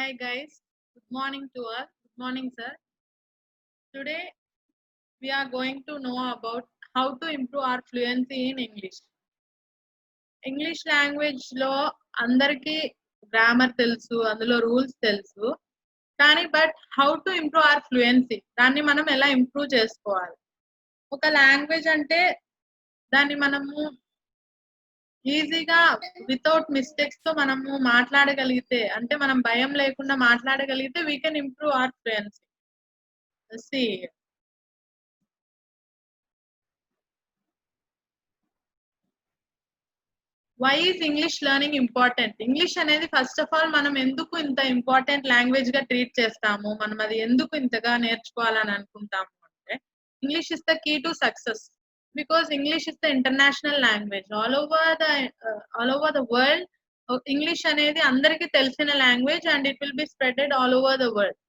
Hi guys, good morning to all. Good morning, sir. Today we are going to know about how to improve our fluency in English. English language లో అందరికీ grammar తెలుసు, అందులో rules తెలుసు. కానీ how to improve our fluency, దాన్ని మనం ఎలా improve చేసుకోవాలి? ఒక లాంగ్వేజ్ అంటే దాన్ని మనము ఈజీగా వితౌట్ మిస్టేక్స్ తో మనము మాట్లాడగలిగితే, అంటే మనం భయం లేకుండా మాట్లాడగలిగితే we can improve our fluency. See why is English learning important? English అనేది ఫస్ట్ ఆఫ్ ఆల్ మనం ఎందుకు ఇంత ఇంపార్టెంట్ లాంగ్వేజ్ గా ట్రీట్ చేస్తాము, మనం అది ఎందుకు ఇంతగా నేర్చుకోవాలని అనుకుంటాము అంటే, English is the key to success. Because English is the international language all over the world. English అనేది అందరికీ తెలిసిన language and it will be spreaded all over the world.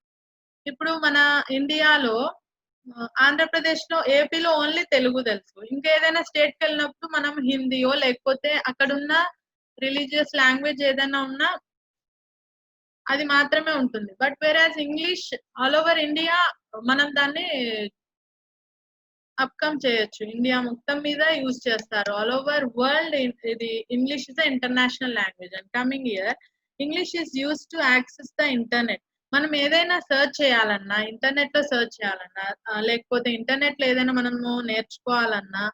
ఇప్పుడు మన ఇండియాలో ఆంధ్రప్రదేశ్ లో, ఏపీలో ఓన్లీ తెలుగు తెలుసు. ఇంకేదైనా స్టేట్ కి వెళ్ళినప్పుడు మనం హిందీయో లేకపోతే అక్కడున్న రిలీజియస్ లాంగ్వేజ్ ఏదైనా ఉన్నా అది మాత్రమే ఉంటుంది. But whereas English all over India మనం దాన్ని అప్కమ్ చేయొచ్చు. ఇండియా మొత్తం మీద యూజ్ చేస్తారు. ఆల్ ఓవర్ వరల్డ్ ఇది English is international language. And coming year English is use to access the internet. మనం ఏదైనా సర్చ్ చేయాలన్నా, ఇంటర్నెట్ లో సర్చ్ చేయాలన్నా, లేకపోతే ఇంటర్నెట్ లో ఏదైనా మనము నేర్చుకోవాలన్నా,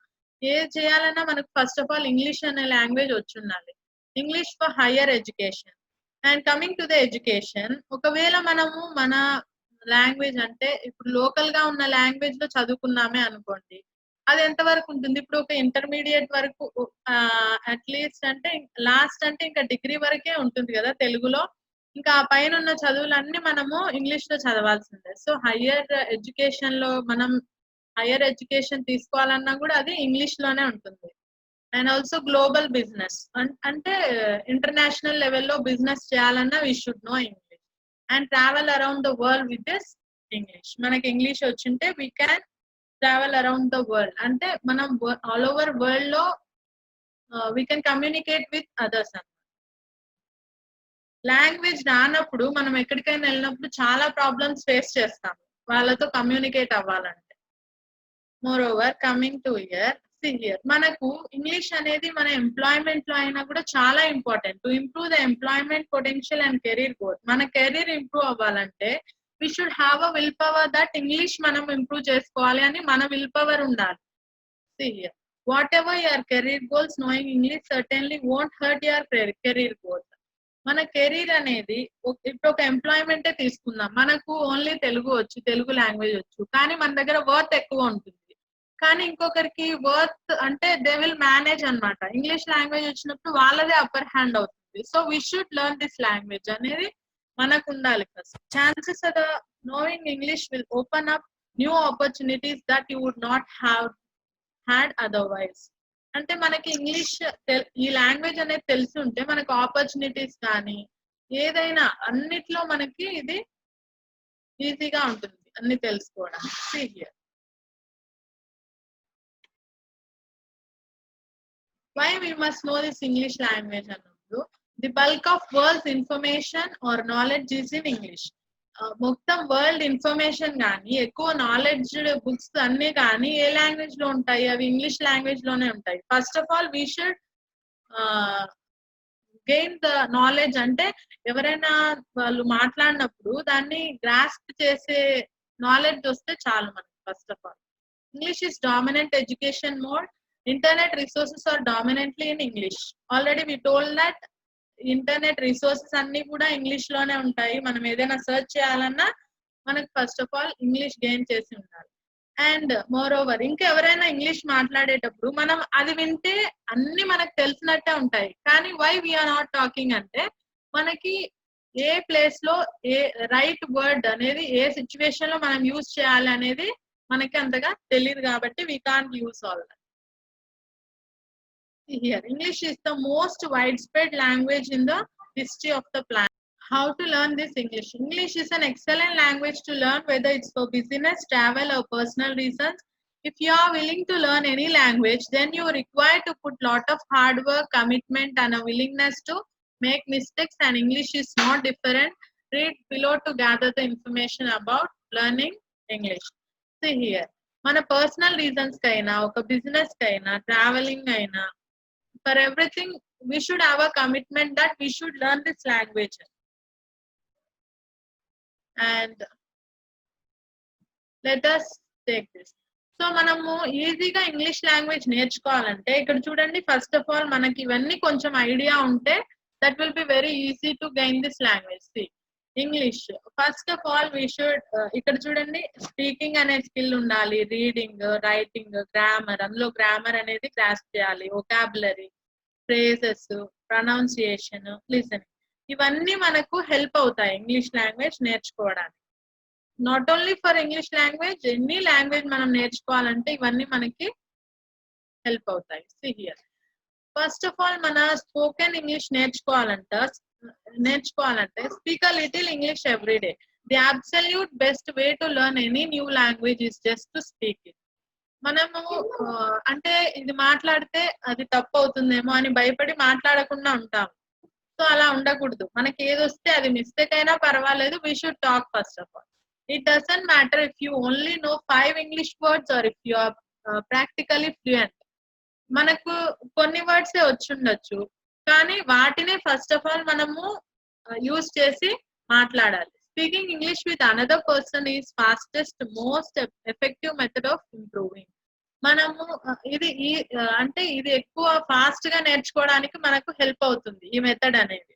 ఏది చేయాలన్నా మనకు ఫస్ట్ ఆఫ్ ఆల్ ఇంగ్లీష్ అనే లాంగ్వేజ్ వచ్చి ఉండాలి. English for higher education. And coming to the education, ఒకవేళ మనము మన లాంగ్వేజ్ అంటే ఇప్పుడు లోకల్ గా ఉన్న లాంగ్వేజ్ లో చదువుకున్నామే అనుకోండి, అది ఎంత వరకు ఉంటుంది? ఇప్పుడు ఒక ఇంటర్మీడియట్ వరకు, అట్లీస్ట్ అంటే లాస్ట్ అంటే ఇంకా డిగ్రీ వరకే ఉంటుంది కదా తెలుగులో. ఇంకా ఆ పైన ఉన్న చదువులన్నీ మనము ఇంగ్లీష్ లో చదవాల్సిందే. సో హయ్యర్ ఎడ్యుకేషన్ లో మనం హయ్యర్ ఎడ్యుకేషన్ తీసుకోవాలన్నా కూడా అది ఇంగ్లీష్ లోనే ఉంటుంది. అండ్ ఆల్సో గ్లోబల్ బిజినెస్ అంటే ఇంటర్నేషనల్ లెవెల్లో బిజినెస్ చేయాలన్నా we should know English. And travel around the world with this English. మనకి ఇంగ్లీష్ వచ్చింటే we can travel around the world. అంటే మనం ఆల్ ఓవర్ వరల్డ్ లో we can communicate with others. Language రానప్పుడు మనం ఎక్కడికైనా వెళ్ళినప్పుడు చాలా ప్రాబ్లమ్స్ ఫేస్ చేస్తాం వాళ్ళతో కమ్యూనికేట్ అవ్వాలంటే. Moreover coming to year, మనకు ఇంగ్లీష్ అనేది మన ఎంప్లాయ్మెంట్ లో అయినా కూడా చాలా important. To improve the employment potential and career growth. మన కెరీర్ ఇంప్రూవ్ అవ్వాలంటే we should have a will power that English మనం ఇంప్రూవ్ చేసుకోవాలి అని మన విల్ పవర్ ఉండాలి. Here whatever your career goals, knowing English certainly won't hurt your career goals. మన career అనేది ఇప్పుడు ఒక ఎంప్లాయ్మెంటే తీసుకుందాం, మనకు ఓన్లీ తెలుగు వచ్చు, తెలుగు లాంగ్వేజ్ వచ్చు, కానీ మన దగ్గర వర్త్ ఎక్కువ ఉంటుంది. కానీ ఇంకొకరికి వర్త్ అంటే దే విల్ మేనేజ్ అన్నమాట. ఇంగ్లీష్ లాంగ్వేజ్ వచ్చినప్పుడు వాళ్ళదే అప్పర్ హ్యాండ్ అవుతుంది. So we should learn this language అనేది మనకు ఉండాలి first. Chances of knowing English will open up new opportunities that you would not have had otherwise. అంటే మనకి ఇంగ్లీష్ ఈ లాంగ్వేజ్ అనేది తెలిసి ఉంటే మనకు ఆపర్చునిటీస్ కానీ ఏదైనా అన్నిట్లో మనకి ఇది ఈజీగా ఉంటుంది అన్ని తెలుసుకోవడం. Here why we must know this English language అన్నప్పుడు, the bulk of world's information or knowledge is in English. మొత్తం వరల్డ్ ఇన్ఫర్మేషన్ కానీ ఎక్కువ నాలెడ్జ్ బుక్స్ అన్ని కానీ ఏ లాంగ్వేజ్ లో ఉంటాయి? అవి ఇంగ్లీష్ లాంగ్వేజ్ లోనే ఉంటాయి. First of all we should gain the knowledge. అంటే ఎవరైనా వాళ్ళు మాట్లాడినప్పుడు దాన్ని గ్రాస్ప్ చేసే నాలెడ్జ్ వస్తే చాలు మనకి. First of all English is dominant education mode. Internet resources are dominantly in English. Already we told that internet resources అన్ని కూడా ఇంగ్లీష్ లోనే ఉంటాయి. మనం ఏదైనా సర్చ్ చేయాలన్నా మనకు first of all English gain చేసి ఉండాలి. అండ్ మోర్ ఓవర్ ఇంకెవరైనా ఇంగ్లీష్ మాట్లాడేటప్పుడు మనం అది వింటే అన్ని మనకు తెలిసినట్టే ఉంటాయి. కానీ వై వీఆర్ నాట్ టాకింగ్ అంటే మనకి ఏ ప్లేస్ లో ఏ రైట్ వర్డ్ అనేది ఏ సిచ్యువేషన్ లో మనం యూజ్ చేయాలి అనేది మనకి అంతగా తెలియదు కాబట్టి we can't use all that. Here, English is the most widespread language in the history of the planet. How to learn this English? English is an excellent language to learn, whether it's for business, travel, or personal reasons. If you are willing to learn any language, then you are required to put lot of hard work, commitment, and a willingness to make mistakes. And English is not different. read below to gather the information about learning English. See here. మన personal reasons కైనా ఒక business కైనా travelling అయినా for everything we should have a commitment that we should learn this language. And let us take this. So మనము ఈజీగా English language నేర్చుకోవాలంటే ఇక్కడ చూడండి, ఫస్ట్ ఆఫ్ ఆల్ మనకి ఇవన్నీ కొంచెం ఐడియా ఉంటే that will be very easy to gain this language. See English first of all we should, ఇక్కడ చూడండి స్పీకింగ్ అనే స్కిల్ ఉండాలి, రీడింగ్, రైటింగ్, గ్రామర్, అందులో గ్రామర్ అనేది గ్రాస్ప్ చేయాలి, వొకాబులరీ, ఫ్రేజెస్, ప్రొనౌన్సియేషన్, లిసనింగ్, ఇవన్నీ మనకు హెల్ప్ అవుతాయి ఇంగ్లీష్ లాంగ్వేజ్ నేర్చుకోవడానికి. Not only for English language, any language మనం నేర్చుకోవాలంటే ఇవన్నీ మనకి హెల్ప్ అవుతాయి. See here, first of all మన స్పోకెన్ ఇంగ్లీష్ నేర్చుకోవాలంటే speak a little English every day. The absolute best way to learn any new language is just to speak it. మనము అంటే ఇది మాట్లాడితే అది తప్పు అవుతుందేమో అని భయపడి మాట్లాడకుండా ఉంటాం. సో అలా ఉండకూడదు. మనకి ఏది వస్తే అది మిస్టేక్ అయినా పర్వాలేదు, we should talk first of all. It doesn't matter if you only know 5 English words or if you are practically fluent. మనకు కొన్ని వర్డ్స్ వచ్చుండొచ్చు, కానీ వాటినే ఫస్ట్ ఆఫ్ ఆల్ మనము యూజ్ చేసి మాట్లాడాలి. Speaking English with another person is fastest most effective method of improving. మనము అంటే ఇది ఎక్కువ ఫాస్ట్ గా నేర్చుకోవడానికి మనకు హెల్ప్ అవుతుంది ఈ మెథడ్ అనేది.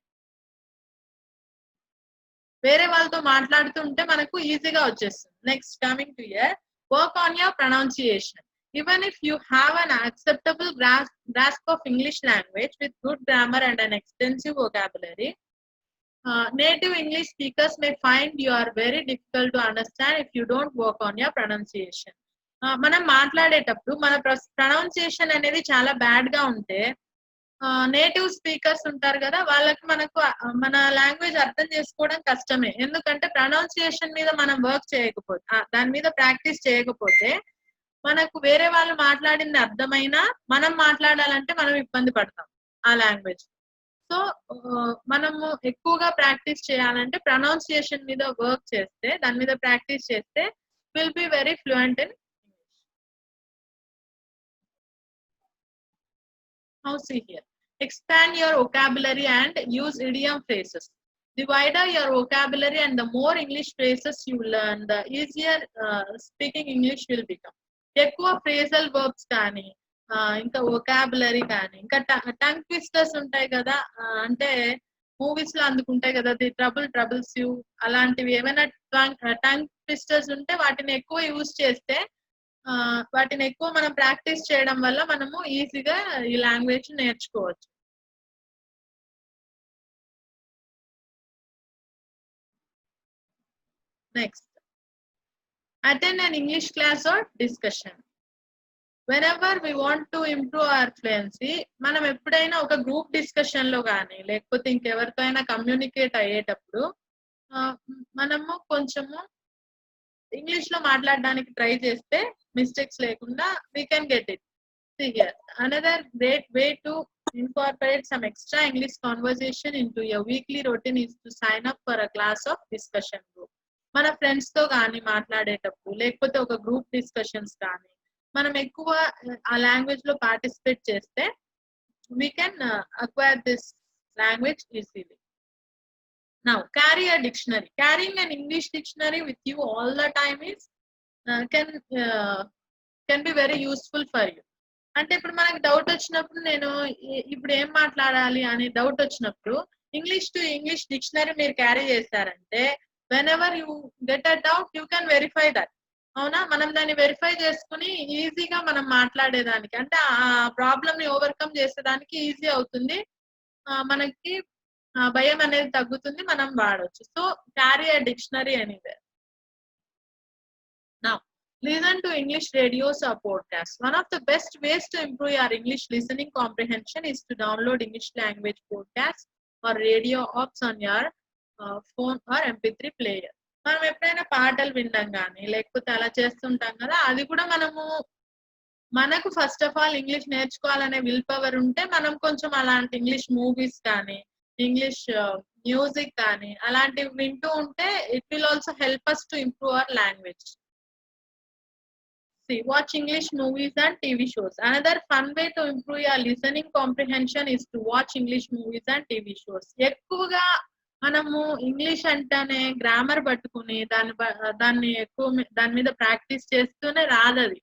వేరే వాళ్ళతో మాట్లాడుతుంటే మనకు ఈజీగా వచ్చేస్తుంది. Next coming to hear, work on your pronunciation. Even if you have an acceptable grasp of English language with good grammar and an extensive vocabulary, native English speakers may find you are very difficult to understand if you don't work on your pronunciation. మనం మాట్లాడేటప్పుడు మన pronunciation అనేది చాలా bad గా ఉంటే native speakers ఉంటారు కదా, వాళ్ళకి మనకు మన లాంగ్వేజ్ అర్థం చేసుకోవడం కష్టమే. ఎందుకంటే ప్రొనౌన్సియేషన్ మీద మనం వర్క్ చేయకపోతే, దాని మీద ప్రాక్టీస్ చేయకపోతే మనకు వేరే వాళ్ళు మాట్లాడింది అర్థమైనా మనం మాట్లాడాలంటే మనం ఇబ్బంది పడతాం ఆ లాంగ్వేజ్. సో మనము ఎక్కువగా ప్రాక్టీస్ చేయాలంటే ప్రొనౌన్సియేషన్ మీద వర్క్ చేస్తే, దాని మీద ప్రాక్టీస్ చేస్తే will be very fluent in English. Now see here, expand your vocabulary and use idiom phrases. The wider your vocabulary and the more English phrases you learn, the easier speaking English will become. ఎక్కువ phrasal verbs కానీ ఇంకా vocabulary కానీ ఇంకా tongue twisters ఉంటాయి కదా, అంటే movies లో అందుకుంటాయి కదా, ది ట్రబుల్స్ యూ, అలాంటివి ఏమైనా టంగ్ ట్విస్టర్స్ ఉంటే వాటిని ఎక్కువ యూజ్ చేస్తే, వాటిని ఎక్కువ మనం ప్రాక్టీస్ చేయడం వల్ల మనము ఈజీగా ఈ లాంగ్వేజ్ నేర్చుకోవచ్చు. Next, attend an English class or discussion. Whenever we want to improve our fluency, మనం ఎప్పుడైనా ఒక గ్రూప్ డిస్కషన్ లో కానీ లేకపోతే ఇంకెవరితో అయినా కమ్యూనికేట్ అయ్యేటప్పుడు మనము కొంచెము ఇంగ్లీష్ లో మాట్లాడడానికి ట్రై చేస్తే మిస్టేక్స్ లేకుండా we can get it. See here, another great way to incorporate some extra English conversation into your weekly routine is to sign up for a class of discussion group. మన friends తో కానీ మాట్లాడేటప్పుడు లేకపోతే ఒక group discussions కానీ మనం ఎక్కువ ఆ లాంగ్వేజ్ లో పార్టిసిపేట్ చేస్తే we can acquire this language easily. Now carry a dictionary. Carrying an English dictionary with you all the time is can be very useful for you. అంటే ఇప్పుడు మనకు డౌట్ వచ్చినప్పుడు, నేను ఇప్పుడు ఏం మాట్లాడాలి అని డౌట్ వచ్చినప్పుడు ఇంగ్లీష్ టు ఇంగ్లీష్ డిక్షనరీ మీరు క్యారీ చేశారంటే whenever you get a doubt you can verify that. అవునా, మనం దాన్ని వెరిఫై చేసుకుని ఈజీగా మనం మాట్లాడేదానికి, అంటే ఆ ప్రాబ్లమ్ ని ఓవర్కమ్ చేసేదానికి ఈజీ అవుతుంది, మనకి భయం అనేది తగ్గుతుంది, మనం వాడవచ్చు. So carry a dictionary anywhere. Now listen to English radios or podcasts. One of the best ways to improve your English listening comprehension is to download English language podcasts or radio apps on your phone or MP3 player. మనం ఎప్పుడైనా పాటలు వినడం కానీ లేకపోతే అలా చేస్తుంటాం కదా, అది కూడా మనకు ఫస్ట్ ఆఫ్ ఆల్ ఇంగ్లీష్ నేర్చుకోవాలనే విల్ పవర్ ఉంటే మనం కొంచెం అలాంటి ఇంగ్లీష్ మూవీస్ కానీ ఇంగ్లీష్ మ్యూజిక్ కానీ అలాంటివి వింటూ ఉంటే it will also help us to improve our language. See, watch English movies and TV shows. Another fun way to improve your listening comprehension is to watch English movies and TV shows. ఎక్కువగా మనము English అంటేనే grammar పట్టుకుని దాన్ని దాని మీద practice చేస్తూనే రాదది.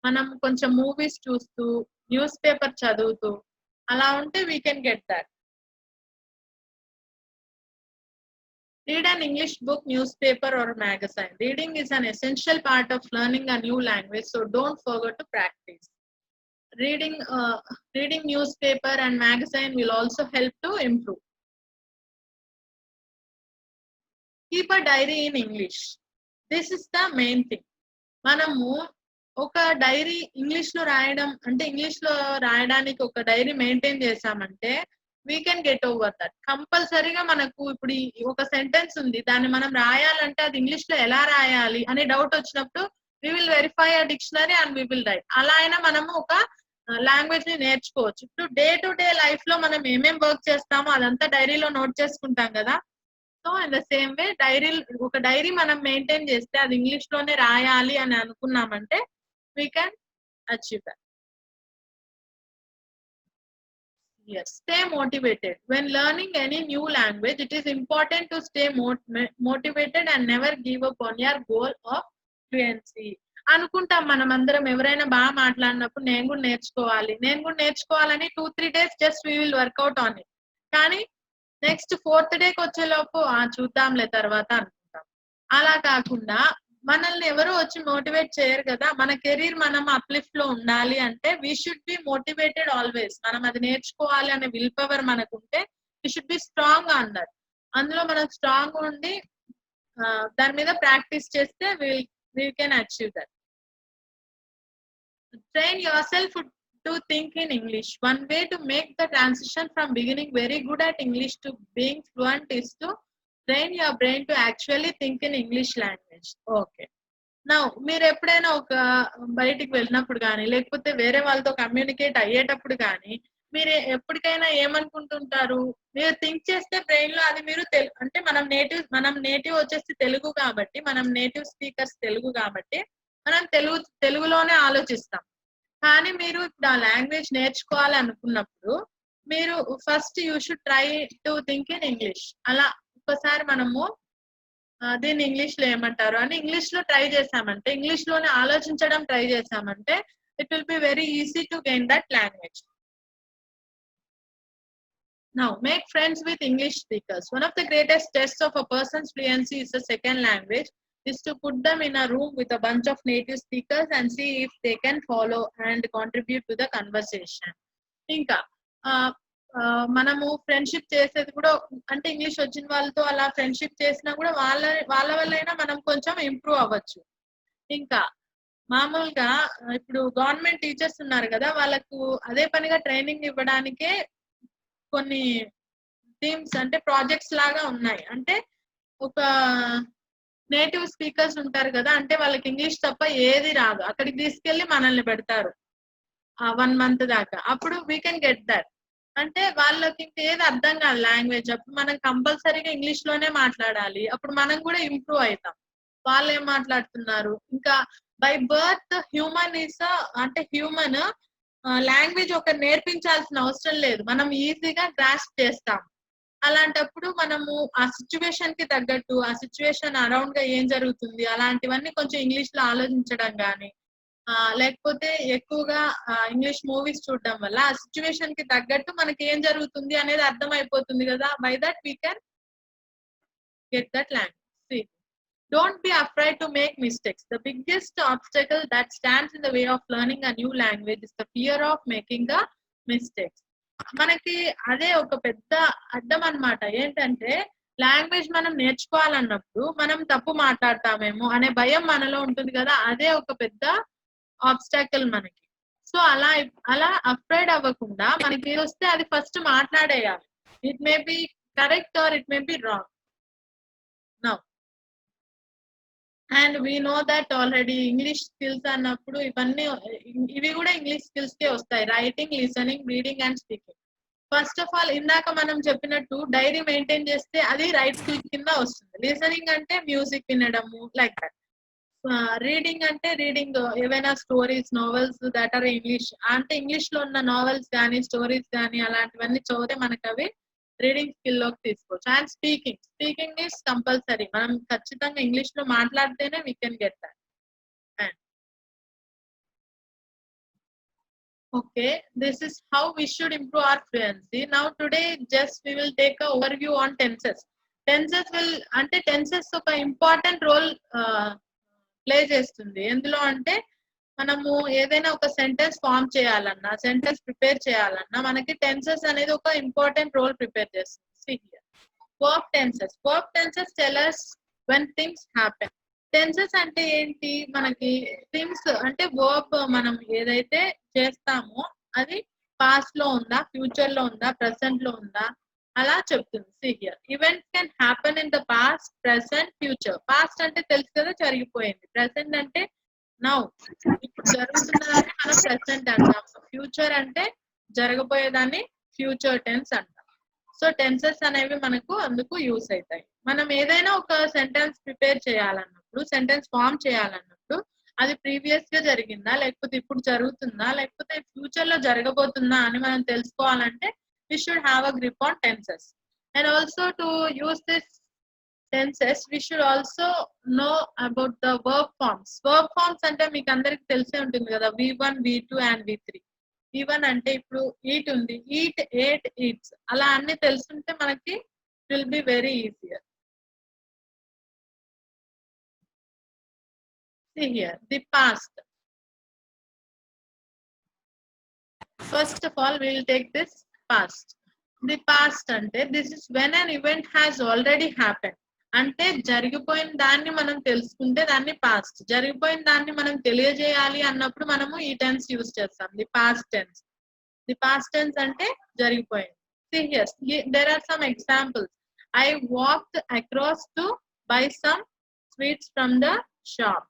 మనం కొంచెం మూవీస్ చూస్తూ న్యూస్ పేపర్ చదువుతూ అలా ఉంటే we can get that. Read an English book, newspaper, or magazine. Reading is an essential part of learning a new language, so don't forget to practice. Reading newspaper and magazine will also help to improve. Keep a diary in English. This is the main thing. మనము ఒక dairy English లో రాయడం అంటే English లో రాయడానికి ఒక dairy maintain చేసామంటే we can get over that. కంపల్సరీగా మనకు ఇప్పుడు ఒక సెంటెన్స్ ఉంది, దాన్ని మనం రాయాలంటే అది ఇంగ్లీష్ లో ఎలా రాయాలి అనే డౌట్ వచ్చినప్పుడు we will verify a dictionary and we will write. అలా అయినా మనము ఒక లాంగ్వేజ్ ని నేర్చుకోవచ్చు. ఇప్పుడు డే టు డే లైఫ్ లో మనం ఏమేం వర్క్ చేస్తామో అదంతా డైరీలో నోట్ చేసుకుంటాం కదా. సో ఇన్ ద సేమ్ వే ఒక డైరీ మనం మెయింటైన్ చేస్తే అది ఇంగ్లీష్ లోనే రాయాలి అని అనుకున్నామంటే we can achieve that. Yes, stay motivated. When learning any new language, it is important to stay motivated and never give up on your goal of fluency. అనుకుంటాం మనం అందరం ఎవరైనా బాగా మాట్లాడినప్పుడు నేను కూడా నేర్చుకోవాలని 2-3 days just we will work out on it. కానీ నెక్స్ట్ 4th డేకి వచ్చేలోపు చూద్దాంలే తర్వాత అనుకుంటాం. అలా కాకుండా మనల్ని ఎవరు వచ్చి మోటివేట్ చేయరు కదా. మన కెరీర్ మనం అప్లిఫ్ట్ లో ఉండాలి అంటే we should be motivated always. మనం అది నేర్చుకోవాలి అనే విల్ పవర్ మనకుంటే we should be strong on that. అందులో మనం స్ట్రాంగ్ ఉండి దాని మీద ప్రాక్టీస్ చేస్తే we can achieve that. Train yourself to think in English. One way to make the transition from beginning very good at English to being fluent is to train your brain to actually think in English language. Okay. Now, మీరు ఎప్పుడైనా ఒక బయటికి వెళ్ళినప్పుడు కానీ లేకపోతే వేరే వాళ్ళతో communicate అయ్యేటప్పుడు కానీ మీరు ఎప్పటికైనా ఏమనుకుంటుంటారు, మీరు థింక్ చేస్తే బ్రెయిన్ లో అది మీరు అంటే మనం నేటివ్ వచ్చేసి తెలుగు కాబట్టి, మనం నేటివ్ స్పీకర్స్ తెలుగు కాబట్టి మనం తెలుగులోనే ఆలోచిస్తాం. కానీ మీరు ఇప్పుడు ఆ లాంగ్వేజ్ నేర్చుకోవాలి అనుకున్నప్పుడు మీరు first you should try to think in English. అలా ఒకసారి మనము దీన్ని ఇంగ్లీష్ లో ఏమంటారు అని ఇంగ్లీష్ లో ట్రై చేసామంటే, ఇంగ్లీష్ లోనే ఆలోచించడం ట్రై చేసామంటే it will be very easy to gain that language. Now, make friends with English speakers. One of the greatest tests of a person's fluency is a second language. Is to put them in a room with a bunch of native speakers and see if they can follow and contribute to the conversation. ఇంకా మనము friendship చేసేది కూడా అంటే English వచ్చిన వాళ్ళతో అలా friendship చేసినా కూడా వాళ్ళ వల్లైనా మనం కొంచెం ఇంప్రూవ్ అవ్వచ్చు. ఇంకా మామూలుగా ఇప్పుడు గవర్నమెంట్ టీచర్స్ ఉన్నారు కదా, వాళ్ళకు అదే పనిగా ట్రైనింగ్ ఇవ్వడానికే కొన్ని థీమ్స్ అంటే ప్రాజెక్ట్స్ లాగా ఉన్నాయి. అంటే ఒక నేటివ్ స్పీకర్స్ ఉంటారు కదా, అంటే వాళ్ళకి ఇంగ్లీష్ తప్ప ఏది రాదు, అక్కడికి తీసుకెళ్లి మనల్ని పెడతారు 1 month దాకా. అప్పుడు వీ కెన్ గెట్ దట్. అంటే వాళ్ళకి ఇంకేది అర్థం కాదు లాంగ్వేజ్, అప్పుడు మనం కంపల్సరీగా ఇంగ్లీష్ లోనే మాట్లాడాలి. అప్పుడు మనం కూడా ఇంప్రూవ్ అవుతాం. వాళ్ళు ఏం మాట్లాడుతున్నారు. ఇంకా బై బర్త్ హ్యూమన్ అంటే హ్యూమన్ లాంగ్వేజ్ ఒక నేర్పించాల్సిన అవసరం లేదు, మనం ఈజీగా గ్రాస్ప్ చేస్తాం. అలాంటప్పుడు మనము ఆ సిచ్యువేషన్ కి తగ్గట్టు ఆ సిచ్యువేషన్ అరౌండ్ గా ఏం జరుగుతుంది అలాంటివన్నీ కొంచెం ఇంగ్లీష్ లో ఆలోచించడం కానీ లేకపోతే ఎక్కువగా ఇంగ్లీష్ మూవీస్ చూడడం వల్ల ఆ సిచ్యువేషన్ కి తగ్గట్టు మనకి ఏం జరుగుతుంది అనేది అర్థం అయిపోతుంది కదా. By that we can get that language. Don't be afraid to make mistakes. The biggest obstacle that stands in the way of learning a new language is the fear of making the mistakes. మనకి అదే ఒక పెద్ద అడ్డం అన్నమాట. ఏంటంటే language మనం నేర్చుకోవాలన్నప్పుడు మనం తప్పు మాట్లాడతామేమో అనే భయం మనలో ఉంటుంది కదా, అదే ఒక పెద్ద ఆబ్స్టాకిల్ మనకి. సో అలా అఫ్రైడ్ అవ్వకుండా మనకి వస్తే అది ఫస్ట్ మాట్లాడేయాలి. It may be correct or it may be wrong. Now and we know that already English skills అన్నప్పుడు ఇవి కూడా ఇంగ్లీష్ స్కిల్స్ కే వస్తాయి. Writing, listening, reading and speaking. First of all ఇందాక మనం చెప్పినట్టు డైరీ మెయింటైన్ చేస్తే అది రైట్ క్లిక్ కింద వస్తుంది. లిసనింగ్ అంటే మ్యూజిక్ వినడము లైక్ దట్. రీడింగ్ అంటే రీడింగ్ ఏవైనా stories, novels that are English అంటే ఇంగ్లీష్ లో ఉన్న నోవెల్స్ కానీ స్టోరీస్ కానీ అలాంటివన్నీ చదివితే మనకు అవి రీడింగ్ స్కిల్ లోకి తీసుకోవచ్చు. And speaking is compulsory. మనం ఖచ్చితంగా ఇంగ్లీష్ లో మాట్లాడితేనే we can get that. Okay, this is how we should improve our fluency. Now today just we will take a overview on tenses. Tenses will అంటే tenses ఒక important role play చేస్తుంది. ఎందులో అంటే మనము ఏదైనా ఒక సెంటెన్స్ ఫామ్ చేయాలన్నా, sentence prepare చేయాలన్నా మనకి టెన్సెస్ అనేది ఒక ఇంపార్టెంట్ రోల్ ప్రిపేర్ చేస్తుంది. See here. Verb tenses tell us when things happen. Tenses అంటే ఏంటి? మనకి థింగ్స్ అంటే వర్బ్ మనం ఏదైతే చేస్తామో అది పాస్ట్ లో ఉందా, ఫ్యూచర్ లో ఉందా, ప్రెసెంట్ లో ఉందా అలా చెప్తుంది. See here. Events can happen in the past, present, future. Past అంటే తెలుసు కదా, జరిగిపోయింది. ప్రెసెంట్ అంటే నౌ, ఇప్పుడు జరుగుతున్నదాన్ని మనం ప్రెసెంట్ అంటాం. ఫ్యూచర్ అంటే జరగబోయేదాన్ని ఫ్యూచర్ టెన్స్ అంటాం. సో టెన్సెస్ అనేవి మనకు అందుకు యూస్ అవుతాయి. మనం ఏదైనా ఒక సెంటెన్స్ ప్రిపేర్ చేయాలన్నప్పుడు, సెంటెన్స్ ఫామ్ చేయాలన్నప్పుడు అది ప్రీవియస్ గా జరిగిందా, లేకపోతే ఇప్పుడు జరుగుతుందా, లేకపోతే ఫ్యూచర్ లో జరగబోతుందా అని మనం తెలుసుకోవాలంటే we should have a grip on tenses. And also to use this tenses we should also know about the verb forms. Verb forms అంటే మీకు అందరికి తెలిసే ఉంటుంది కదా, V1, V2 and V3. V1 అంటే ఇప్పుడు ఈట్ ఉంది, ఈట్, ఏట్, ఈట్స్ అలా అన్ని తెలుసుంటే మనకి will be very easier. See here, the past. First of all, we will take this past. The past అంటే this is when an event has already happened. అంటే జరిగిపోయిన దాన్ని మనం తెలుసుకుంటే దాన్ని పాస్ట్. జరిగిపోయిన దాన్ని మనం తెలియజేయాలి అన్నప్పుడు మనము ఈ టెన్స్ యూజ్ చేస్తాం, the past tense. The past tense అంటే జరిగిపోయింది. See here, there are some examples. I walked across to buy some sweets from the shop.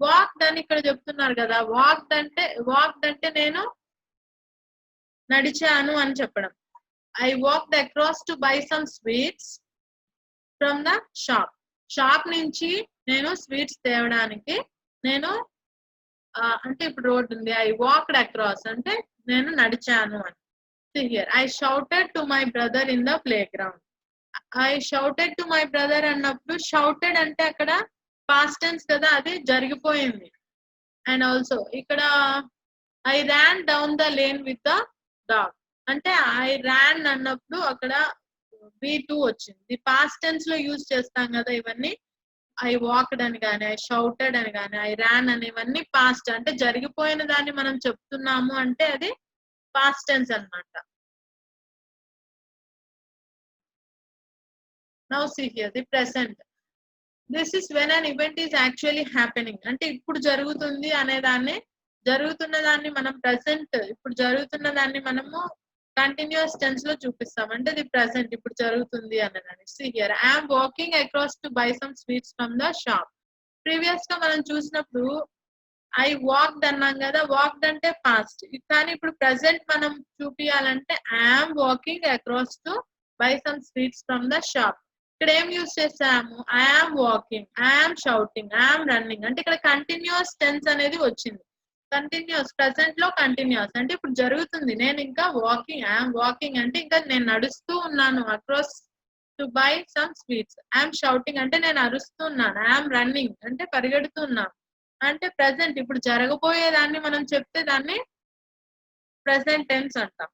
Walked అని ఇక్కడ చెప్తున్నారు కదా, వాక్డ్ అంటే నేను నడిచాను అని చెప్పడం. I walked across to buy some sweets from the shop. Shop నుంచి నేను స్వీట్స్ తేవడానికి నేను అంటే ఇప్పుడు రోడ్ ఉంది, ఐ వాక్డ్ అక్రాస్ అంటే నేను నడిచాను అని. See here, I shouted to my brother in the playground. I shouted to my brother అన్నప్పుడు shouted అంటే అక్కడ పాస్ట్ టెన్స్ కదా, అది జరిగిపోయింది. అండ్ ఆల్సో ఇక్కడ I ran down the lane with the dog అంటే ఐ ర్యాన్ అన్నప్పుడు అక్కడ V2 వచ్చింది. పాస్ట్ టెన్స్ లో యూజ్ చేస్తాం కదా ఇవన్నీ. ఐ వాక్డ్ అని కానీ, ఐ షౌటెడ్ అని కానీ, ఐ ర్యాన్ అనేవన్నీ పాస్ట్ అంటే జరిగిపోయిన దాన్ని మనం చెప్తున్నాము అంటే అది పాస్ట్ టెన్స్ అన్నమాట. Now see here, the present. This is when an event is actually happening. అంటే ఇప్పుడు జరుగుతుంది అనేదాన్ని, జరుగుతున్న దాన్ని మనం ప్రెసెంట్, ఇప్పుడు జరుగుతున్న దాన్ని మనము కంటిన్యూస్ టెన్స్ లో చూపిస్తాం అంటే ది ప్రెసెంట్, ఇప్పుడు జరుగుతుంది అనేదాన్ని. See here, I am walking across to buy some sweets from the shop. Previous గా మనం చూసినప్పుడు ఐ వాక్డ్ అన్నాం కదా, వాక్డ్ అంటే పాస్ట్. కానీ ఇప్పుడు ప్రెసెంట్ మనం చూపించాలంటే I am walking across to buy some sweets from the shop. ఇక్కడ ఏం యూజ్ చేసాము, I am walking, I am shouting, I am running అంటే ఇక్కడ కంటిన్యూస్ టెన్స్ అనేది వచ్చింది. కంటిన్యూస్ ప్రెసెంట్ లో కంటిన్యూస్ అంటే ఇప్పుడు జరుగుతుంది. నేను ఇంకా వాకింగ్, ఐ ఆమ్ వాకింగ్ అంటే ఇంకా నేను నడుస్తూ ఉన్నాను. Across to buy some sweets, I am shouting అంటే నేను అరుస్తున్నాను. ఐ ఆమ్ రన్నింగ్ అంటే పరిగెడుతున్నాను. అంటే ప్రెసెంట్ ఇప్పుడు జరగబోయేదాన్ని మనం చెప్తే దాన్ని ప్రెసెంట్ టెన్స్ అంటాం.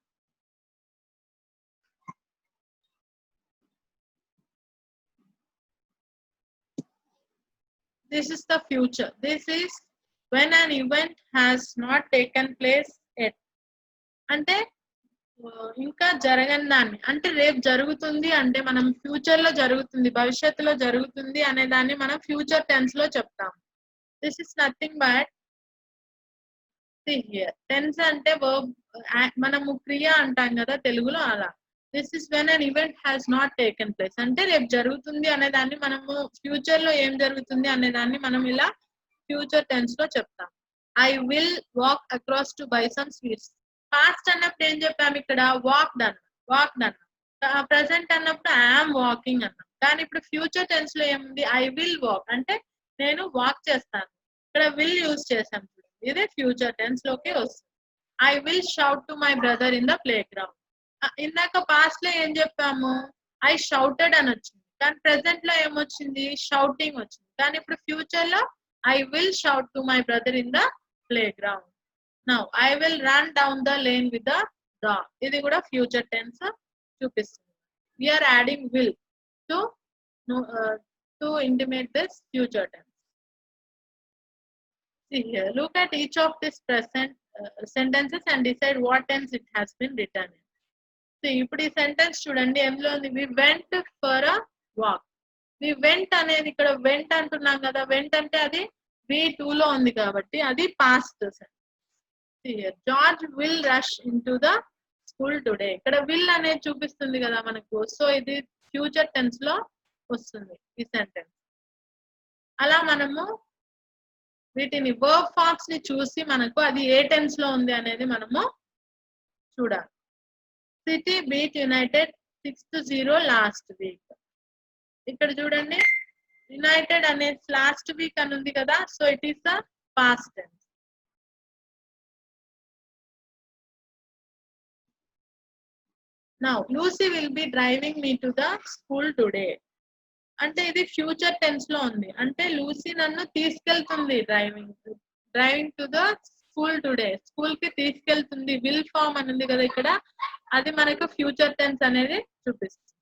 This is the future. This is when an event has not taken place yet. అంటే ఇంకా జరగని దాన్ని అంటే రేపు జరుగుతుంది అంటే మనం ఫ్యూచర్ లో జరుగుతుంది, భవిష్యత్తులో జరుగుతుంది అనే దాన్ని మనం ఫ్యూచర్ టెన్స్ లో చెప్తాం. This is nothing but see here, tense అంటే వర్బ్, మనము క్రియ అంటాం కదా తెలుగులో అలా. This is when an event has not taken place అంటే రేపు జరుగుతుంది అనే దాన్ని మనము ఫ్యూచర్ లో ఏం జరుగుతుంది అనే దాన్ని మనం ఇలా ఫ్యూచర్ టెన్స్ లో చెప్తాం. I will walk across to buy some sweets. Past అన్నప్పుడు ఏం చెప్పాము ఇక్కడ, వాక్డ్ అన్న. వాక్డ్ అన్నాం. ప్రెసెంట్ అన్నప్పుడు ఐఎమ్ వాకింగ్ అన్నాం. కానీ ఇప్పుడు ఫ్యూచర్ టెన్స్ లో ఏముంది? ఐ విల్ వాక్ అంటే నేను వాక్ చేస్తాను. ఇక్కడ విల్ యూజ్ చేసాం. ఇది ఫ్యూచర్ టెన్స్ లోకి వస్తుంది. I will shout to my brother in the play ground. ఇందాక పాస్ట్ లో ఏం చెప్పాము? ఐ షౌటెడ్ అని వచ్చింది. కానీ ప్రెసెంట్ లో ఏమొచ్చింది? షౌటింగ్ వచ్చింది. కానీ ఇప్పుడు ఫ్యూచర్ లో I will shout to my brother in the playground. Now I will run down the lane with the dog. ఇది కూడా ఫ్యూచర్ టెన్స్ చూపిస్తుంది. We are adding will to intimate this future tense. See here, look at each of these present sentences and decide what tense it has been written in. See, ఇప్పుడు ఈ sentence చూడండి ఎందులో ఉంది? We went for a walk. We went అనేది ఇక్కడ went అంటున్నాం కదా, went అంటే అది V2 లో ఉంది కాబట్టి అది past tense. See here, George will rush into the school today. ఇక్కడ will అనేది చూపిస్తుంది కదా మనకు, సో ఇది ఫ్యూచర్ టెన్స్ లో వస్తుంది ఈ సెంటెన్స్. అలా మనము వీటిని వర్బ్ ఫార్మ్స్ ని చూసి మనకు అది ఏ టెన్స్ లో ఉంది అనేది మనము చూడాలి. City beat United 6-0 last week. ఇక్కడ చూడండి, యునైటెడ్ అనేది లాస్ట్ వీక్ అని ఉంది కదా, so it is the past tense. Now Lucy will be driving me to the school today. అంటే ఇది ఫ్యూచర్ టెన్స్ లో ఉంది. అంటే లూసీ నన్ను తీసుకెళ్తుంది driving to the school today. School కి తీసుకెళ్తుంది. విల్ ఫార్మ్ అని ఉంది కదా ఇక్కడ, అది మనకు ఫ్యూచర్ టెన్స్ అనేది చూపిస్తుంది.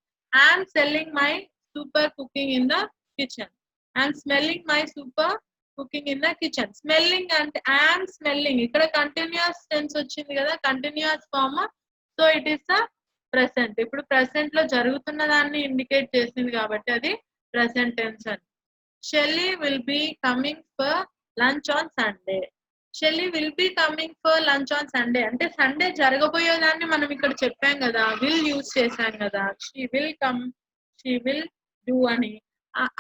I'm selling my supper cooking in the kitchen. I'm smelling my supper cooking in the kitchen. Smelling అంటే ఐఎమ్ స్మెల్లింగ్, ఇక్కడ కంటిన్యూస్ టెన్స్ వచ్చింది కదా, continuous form, so it is the present. ఇప్పుడు ప్రెసెంట్ లో జరుగుతున్న దాన్ని ఇండికేట్ చేసింది కాబట్టి అది ప్రెసెంట్ టెన్స్ అని. Shelly will be coming for lunch on Sunday. Shelly will be coming for lunch on Sunday అంటే సండే జరగబోయేదాన్ని మనం ఇక్కడ చెప్పాం కదా, విల్ యూజ్ చేశాం కదా, she will come, she will do అని.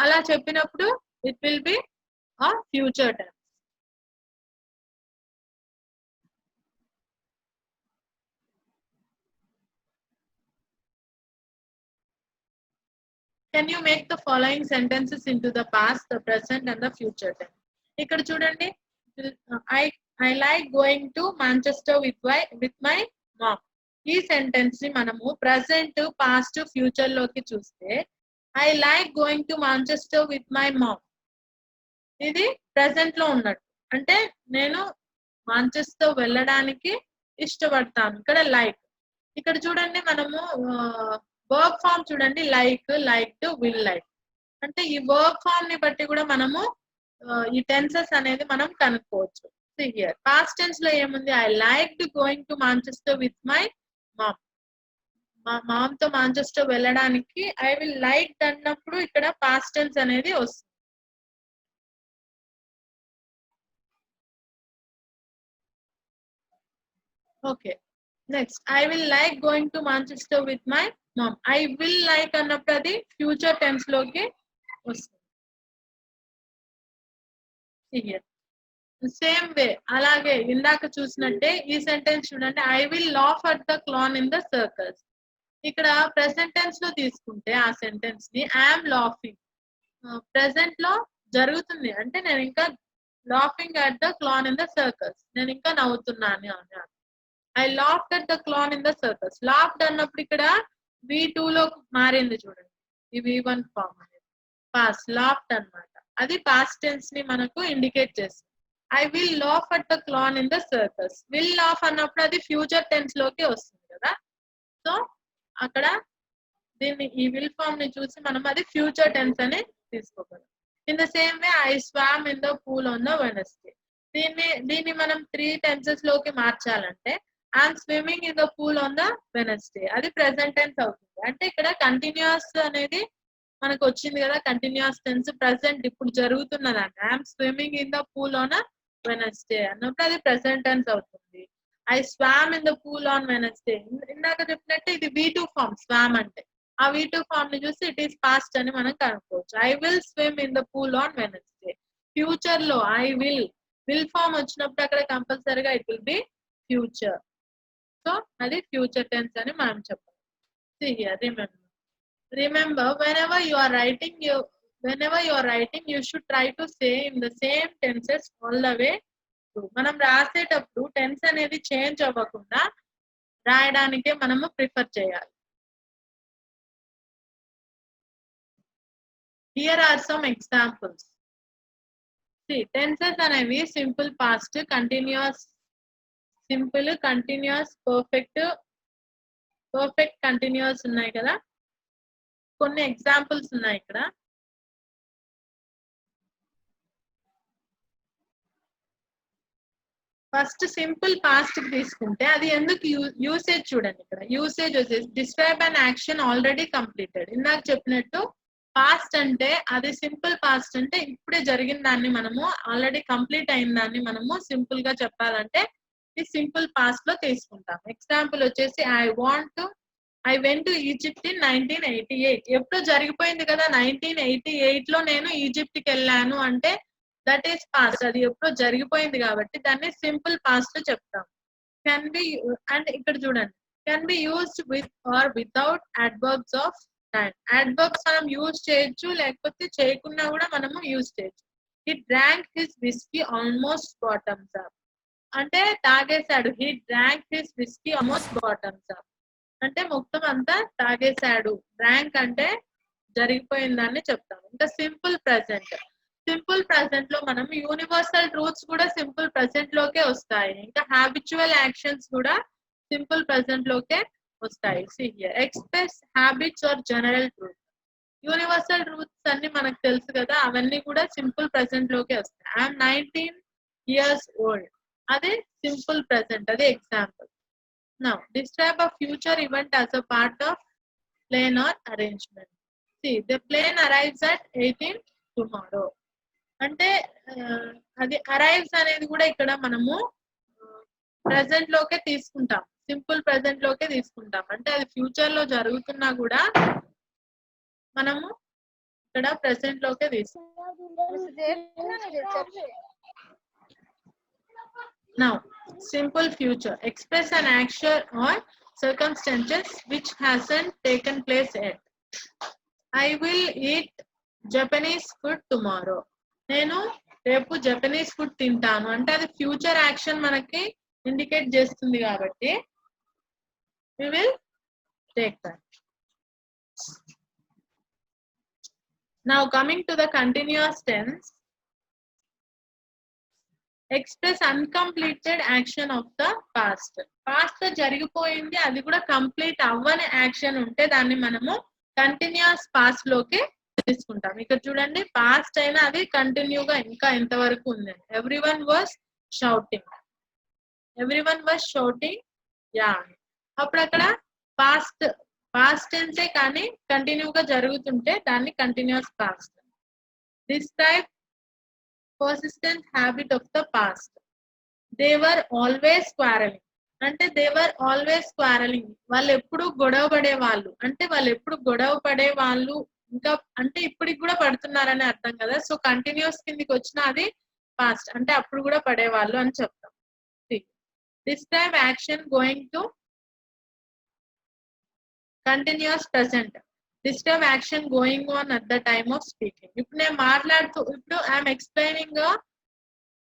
అలా చెప్పినప్పుడు it will be a future tense. Can you make the following sentences into the past, the present and the future tense? ఇక్కడ చూడండి, I like going to Manchester with my mom. ఈ sentence ని మనము present, past, future లోకి చూస్తే I like going to Manchester with my mom. ఇది present లో ఉన్నట్టు, అంటే నేను మాంచెస్టర్ వెళ్ళడానికి ఇష్టపడతాను. ఇక్కడ లైక్. ఇక్కడ చూడండి మనము వర్బ్ ఫామ్ చూడండి, లైక్, లైక్డ్, విల్ లైక్. అంటే ఈ వర్బ్ ఫామ్ ని బట్టి కూడా మనము ఈ టెన్సెస్ అనేది మనం కనుక్కోవచ్చు. హియర్ పాస్ట్ టెన్స్ లో ఏముంది? I liked going to Manchester with my mom. మా మామ్ తో మాంచెస్టర్ వెళ్ళడానికి ఐ విల్ లైక్ అన్నప్పుడు ఇక్కడ పాస్ట్ టెన్స్ అనేది వస్తుంది. Okay, next I will like going to Manchester with my mom. I will like అన్నప్పుడు అది ఫ్యూచర్ టెన్స్ లోకి వస్తుంది. సేమ్ వే అలాగే ఇందాక చూసినట్టే ఈ సెంటెన్స్ చూడండి, I will laugh at the clan in the circus. ఇక్కడ ప్రెసెంట్ టెన్స్ లో తీసుకుంటే ఆ సెంటెన్స్ ని ఐఎమ్ లాఫింగ్, ప్రెసెంట్ లో జరుగుతుంది. అంటే నేను ఇంకా laughing at the clan in the circus, నేను ఇంకా నవ్వుతున్నాను అని. I laughed at the clan in the circus. Laughed అన్నప్పుడు ఇక్కడ V2 లో మారింది చూడండి, ఈ V1 ఫార్మ్ అనేది పాస్ట్ లాఫ్డ్ అన్నమాట. అది పాస్ట్ టెన్స్ ని మనకు ఇండికేట్ చేస్తుంది. I will laugh at the clan in the circus. Will laugh అన్నప్పుడు అది ఫ్యూచర్ టెన్స్ లోకి వస్తుంది కదా, సో అక్కడ దీన్ని ఈ విల్ ఫార్మ్ ని చూసి మనం అది ఫ్యూచర్ టెన్స్ అని తీసుకోగలం. In the same way I swam in the pool on the Wednesday. దీన్ని మనం 3 టెన్సెస్ లోకి మార్చాలంటే I'm swimming in the pool on the Wednesday, అది ప్రెసెంట్ టెన్స్ అవుతుంది. అంటే ఇక్కడ కంటిన్యూస్ అనేది మనకు వచ్చింది కదా, కంటిన్యూస్ టెన్స్ ప్రెసెంట్ ఇప్పుడు జరుగుతున్నదండి. I'm swimming in the pool on Wednesday అన్నప్పుడు అది ప్రెసెంట్ టెన్స్ అవుతుంది. I swam in the pool on Wednesday, ఇందాక చెప్పినట్టు ఇది V2 ఫార్మ్. స్వామ్ అంటే ఆ V2 ఫార్మ్ ని చూసి ఇట్ ఈస్ పాస్ట్ అని మనం కనుక్కోవచ్చు. I will swim in the pool on Wednesday. Future లో ఐ విల్ ఫార్మ్ వచ్చినప్పుడు అక్కడ కంపల్సరీగా it will B future, so అది ఫ్యూచర్ టెన్స్ అని మనం చెప్పాలి. See here, remember whenever you are writing, you should try to say in the same tenses all the way through. మనం రాసేటప్పుడు టెన్స్ అనేది చేంజ్ అవ్వకుండా రాయడానికే మనము ప్రిఫర్ చేయాలి. Here are some examples. See, tenses అనేవి simple past, continuous, simple, continuous, perfect continuous ఉన్నాయి కదా. కొన్ని ఎగ్జాంపుల్స్ ఉన్నాయి ఇక్కడ. ఫస్ట్ సింపుల్ పాస్ట్ తీసుకుంటే అది ఎందుకు యూసేజ్ చూడండి. ఇక్కడ యూసేజ్ వచ్చేసి describe an action already completed. ఇందాక చెప్పినట్టు పాస్ట్ అంటే అది సింపుల్ పాస్ట్ అంటే ఇప్పుడే జరిగిన దాన్ని మనము ఆల్రెడీ కంప్లీట్ అయిన దాన్ని మనము సింపుల్ గా చెప్పాలంటే ఈ సింపుల్ పాస్ట్ లో తీసుకుంటాం. ఎగ్జాంపుల్ వచ్చేసి I went to Egypt in 1988. ఎప్పుడు జరిగిపోయింది కదా, 1988 లో నేను ఈజిప్ట్ కి వెళ్ళాను అంటే దట్ ఈస్ పాస్ట్. అది ఎప్పుడో జరిగిపోయింది కాబట్టి దాన్ని సింపుల్ పాస్ట్ లో చెప్తాం. కెన్ బి, అండ్ ఇక్కడ చూడండి, can be used with or without adverbs of time. Adverbs మనం యూజ్ చేయొచ్చు, లేకపోతే చేయకుండా కూడా మనము యూజ్ చేయొచ్చు. He drank his whisky almost bottoms up అంటే తాగేశాడు. He drank his whisky almost bottoms up అంటే మొత్తం అంతా తాగేశాడు. డ్రాంక్ అంటే జరిగిపోయిందని చెప్తాం. ఇంకా సింపుల్ ప్రెసెంట్ లో మనం యూనివర్సల్ ట్రూత్స్ కూడా సింపుల్ ప్రెసెంట్ లోకే వస్తాయి. ఇంకా హ్యాబిచువల్ యాక్షన్స్ కూడా సింపుల్ ప్రెసెంట్ లోకే వస్తాయి. See here, express habits or general truth. Universal truths అన్ని మనకు తెలుసు కదా, అవన్నీ కూడా సింపుల్ ప్రెసెంట్ లోకే వస్తాయి. ఐఎమ్ 19 years old అదే సింపుల్ ప్రెసెంట్, అదే example. Now describe a future event as a part of plan or arrangement. See, the plane arrives at 18 tomorrow అంటే అది అరైవ్స్ అనేది కూడా ఇక్కడ మనము ప్రెసెంట్ లోకే తీసుకుంటాం, సింపుల్ ప్రెసెంట్ లోకే తీసుకుంటాం. అంటే అది ఫ్యూచర్ లో జరుగుతున్నా కూడా మనము ఇక్కడ ప్రెసెంట్ లోకే తీసుకుంటాం. Now simple future, express an action or circumstances which hasn't taken place yet. I will eat Japanese food tomorrow. నేను రేపు జపనీస్ ఫుడ్ తింటాను అంటే అది ఫ్యూచర్ యాక్షన్ మనకి ఇండికేట్ చేస్తుంది కాబట్టి we will take that. Now coming to the continuous tense, express uncompleted action of the past. Past జరిగిపోయింది, అది కూడా కంప్లీట్ అవ్వని యాక్షన్ ఉంటే దాన్ని మనము కంటిన్యూస్ పాస్ట్ లోకి తీసుకుంటాం. ఇక్కడ చూడండి, పాస్ట్ అయినా అది కంటిన్యూగా ఇంకా ఎంతవరకు ఉంది. ఎవ్రీవన్ వాస్ షౌటింగ్ యా, అప్పుడు అక్కడ పాస్ట్ టెన్సే కానీ కంటిన్యూగా జరుగుతుంటే దాన్ని continuous past. Describe persistent habit of the past. They were always quarrelling అంటే దే వర్ ఆల్వేస్ క్వారలింగ్, వాళ్ళు ఎప్పుడు గొడవ పడేవాళ్ళు అంటే వాళ్ళు ఎప్పుడు గొడవ పడేవాళ్ళు, ఇంకా అంటే ఇప్పటికి కూడా పడుతున్నారని అర్థం కదా. సో కంటిన్యూస్ కిందికి వచ్చిన అది పాస్ట్ అంటే అప్పుడు కూడా పడేవాళ్ళు అని చెప్తాం. Describe action going to continuous present. Describe action going on at the time of speaking. ఇప్పుడు నేను ఇప్పుడు ఐఎమ్ ఎక్స్ప్లెయినింగ్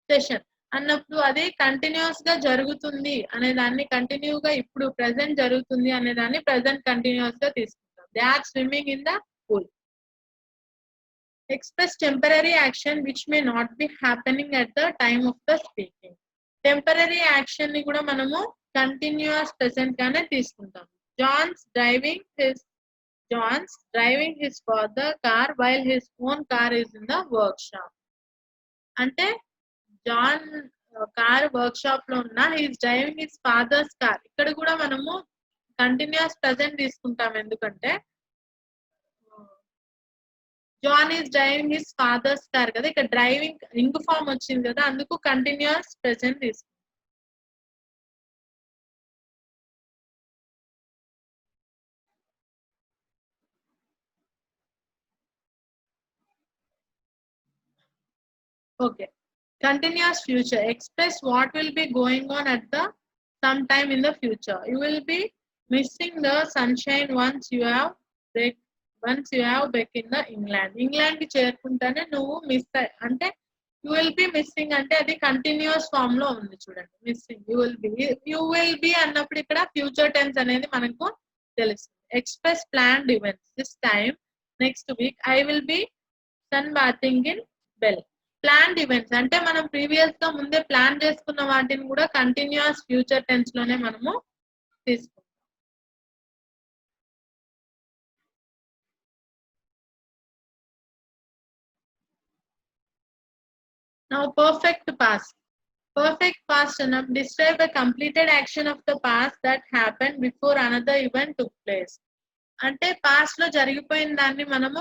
సెషన్ అన్నప్పుడు అది కంటిన్యూస్ గా జరుగుతుంది అనే దాన్ని కంటిన్యూగా ఇప్పుడు ప్రెసెంట్ జరుగుతుంది అనే దాన్ని ప్రెసెంట్ కంటిన్యూస్ గా తీసుకుంటాం. They are swimming in the pool. Express temporary action which may not be happening at the time of the speaking. Temporary action ని కూడా మనము కంటిన్యూస్ ప్రెసెంట్ గానే తీసుకుంటాం. John's driving his father car while his own car is in the workshop. అంటే John car workshop లో ఉన్న he's driving his father's car. ఇక్కడ కూడా మనము కంటిన్యూస్ ప్రెసెంట్ తీసుకుంటాం, ఎందుకంటే John is driving his father's car కదా, ఇక్కడ డ్రైవింగ్ ఇంగ్ ఫామ్ వచ్చింది కదా, అందుకు కంటిన్యూస్ ప్రెసెంట్ తీసుకుంటాం. Okay, continuous future, express what will be going on at the sometime in the future. You will be missing the sunshine once you have back in the England కి చేరుకుంటానే నువ్వు miss అంటే you will be missing అంటే అది continuous form లో ఉంది చూడండి. Missing you will be అన్నప్పుడు ఇక్కడ ఫ్యూచర్ టెన్స్ అనేది మనకు తెలుస్తుంది. Express planned events this time next week I will be sunbathing in bell. Planned events అంటే మనం ప్రీవియస్ గా ముందే ప్లాన్ చేసుకున్న వాటిని కూడా కంటిన్యూస్ ఫ్యూచర్ టెన్స్ లోనే మనము తీసుకుంటాం. Now perfect past. Perfect past describe a completed action of the past that happened before another event took place. అంటే పాస్ట్ లో జరిగిపోయిన దాన్ని మనము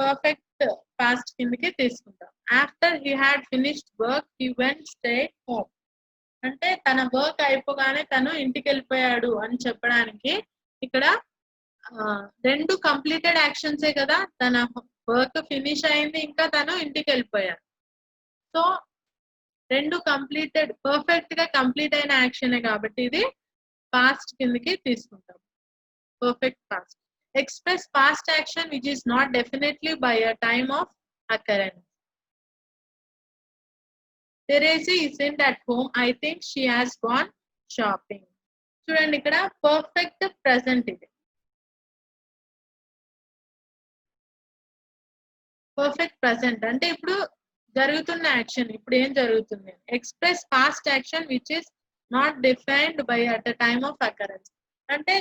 పర్ఫెక్ట్ పాస్ట్ కిందకి తీసుకుంటాం. After he had finished work he went straight home. అంటే తన work అయిపోగానే తను ఇంటికి వెళ్ళిపోయాడు అని చెప్పడానికి ఇక్కడ రెండు కంప్లీటెడ్ యాక్షన్సే కదా, తన వర్క్ ఫినిష్ అయింది ఇంకా తను ఇంటికి వెళ్ళిపోయాడు. సో రెండు కంప్లీటెడ్ పర్ఫెక్ట్ గా కంప్లీట్ అయిన యాక్షనే కాబట్టి ఇది పాస్ట్ కిందకి తీసుకుంటాం. Perfect past. Express past action which is not definitely by a time of occurrence. Teresa isn't at home. I think she has gone shopping. చూడండి ఇక్కడ పర్ఫెక్ట్ ప్రెసెంట్ ఇది. పర్ఫెక్ట్ ప్రెసెంట్ అంటే ఇప్పుడు జరుగుతున్న యాక్షన్ ఇప్పుడు ఏం జరుగుతుంది. Express past action which is not defined by at the time of occurrence అంటే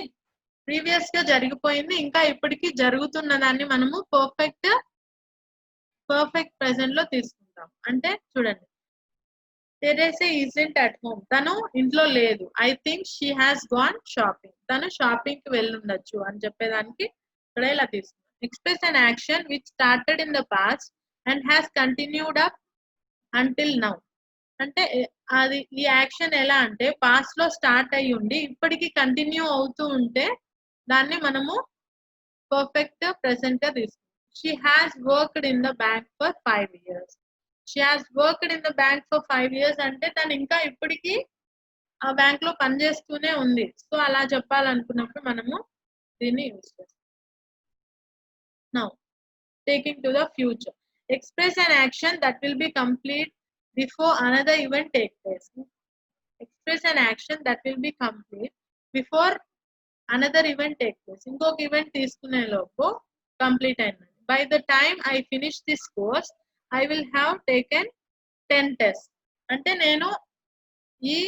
ప్రీవియస్ గా జరిగిపోయింది ఇంకా ఇప్పటికీ జరుగుతున్న దాన్ని మనము పర్ఫెక్ట్ ప్రెసెంట్ లో తీసుకుంటాం. అంటే చూడండి Teresa isn't at home. తను ఇంట్లో లేదు. I think she has gone shopping. తను షాపింగ్ కి వెళ్ళుండొచ్చు అని చెప్పేదానికి ఇక్కడ ఇలా తీసుకుంటాం. Express an action which started in the past and has continued up until now. అంటే అది ఈ యాక్షన్ ఎలా అంటే పాస్ట్ లో స్టార్ట్ అయ్యి ఉండి ఇప్పటికి కంటిన్యూ అవుతూ ఉంటే దాన్ని మనము పర్ఫెక్ట్ ప్రెసెంట్ గా తీసుకుంటాం. She has worked in the bank for 5 years. She has worked in the bank for 5 years అంటే తను ఇంకా ఇప్పటికీ ఆ బ్యాంక్ లో పనిచేస్తూనే ఉంది. సో అలా చెప్పాలనుకున్నప్పుడు మనము దీన్ని యూజ్ చేస్తాం. Now, taking to the future. Express an action that will be complete before another event takes place. Express an action that will be complete before another event takes place. ఇంకొక event తీసుకునే లోపు complete అయింది. By the time I finish this course, I will have taken 10 tests. అంటే నేను ఈ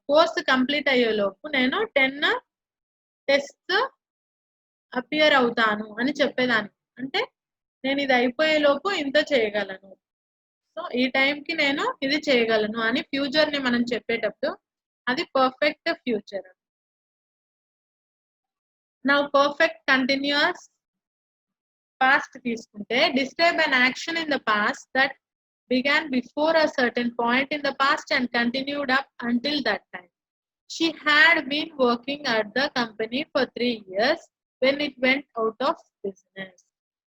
course complete అయ్యే లోపు నేను 10 టెస్ట్ అపియర్ అవుతాను అని చెప్పేదానికి. అంటే నేను ఇది అయిపోయే లోపు ఇంత చేయగలను, సో ఈ టైంకి నేను ఇది చేయగలను అని ఫ్యూచర్ ని మనం చెప్పేటప్పుడు అది పర్ఫెక్ట్ ఫ్యూచర్. నా పర్ఫెక్ట్ కంటిన్యూస్ పాస్ట్ తీసుకుంటే describe an action in the past that began before a certain point in the past and continued up until that time. She had been working at the company for 3 years when it went out of business.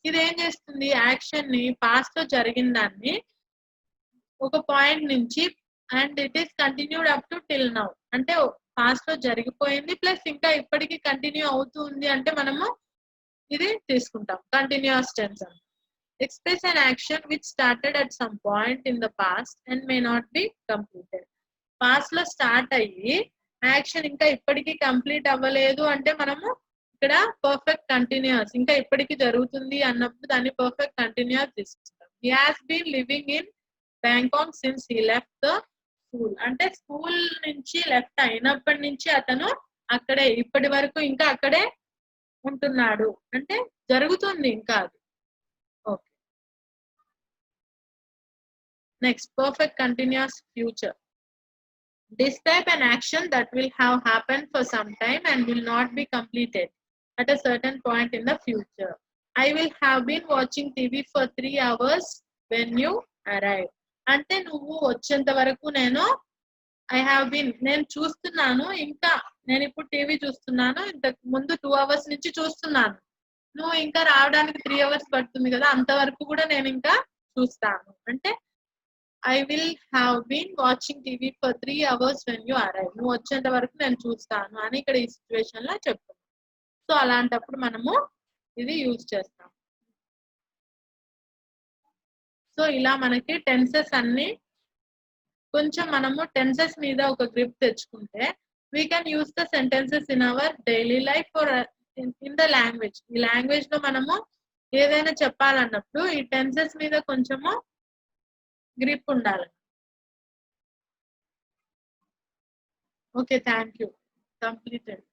ఇది ఏం చేస్తుంది, action ని past లో జరిగిన దాన్ని ఒక point నుంచి and it is continued up to till now అంటే పాస్ట్ లో జరిగిపోయింది ప్లస్ ఇంకా ఇప్పటికీ కంటిన్యూ అవుతుంది అంటే మనము ఇది తీసుకుంటాం continuous tense. Express an action which started at some point in the past and may not be completed. Past లో స్టార్ట్ అయ్యి యాక్షన్ ఇంకా ఇప్పటికీ కంప్లీట్ అవ్వలేదు అంటే మనము ఇక్కడ పర్ఫెక్ట్ కంటిన్యూస్ ఇంకా ఇప్పటికీ జరుగుతుంది అన్నప్పుడు దాన్ని పర్ఫెక్ట్ కంటిన్యూస్ తీసుకుంటాం. He has been living in Bangkok since he left the school. అంటే స్కూల్ నుంచి లెఫ్ట్ అయినప్పటి నుంచి అతను అక్కడే ఇప్పటి వరకు ఇంకా అక్కడే ఉంటున్నాడు అంటే జరుగుతుంది ఇంకా అది. Okay, next perfect continuous future. Describe an action that will have happened for some time and will not be completed at a certain point in the future. I will have been watching TV for 3 hours when you arrive. అంటే నువ్వు వచ్చేంత వరకు నేను నేను చూస్తున్నాను ఇంకా నేను ఇప్పుడు టీవీ చూస్తున్నాను ఇంతకు ముందు 2 hours నుంచి చూస్తున్నాను, నువ్వు ఇంకా రావడానికి 3 hours పడుతుంది కదా అంతవరకు కూడా నేను ఇంకా చూస్తాను. అంటే I will have been watching TV for 3 hours when you arrive. నువ్వు వచ్చేంత వరకు నేను చూస్తాను అని ఇక్కడ ఈ సిచ్యువేషన్ లో చెప్తాను. సో అలాంటప్పుడు మనము ఇది యూజ్ చేస్తాం. సో ఇలా మనకి టెన్సెస్ అన్ని కొంచెం మనము టెన్సెస్ మీద ఒక గ్రిప్ తెచ్చుకుంటే we can use the sentences in our daily life for in the language. ఈ లాంగ్వేజ్ లో మనము ఏదైనా చెప్పాలన్నప్పుడు ఈ టెన్సెస్ మీద కొంచెము గ్రిప్ ఉండాలి. Okay, thank you. కంప్లీటెడ్.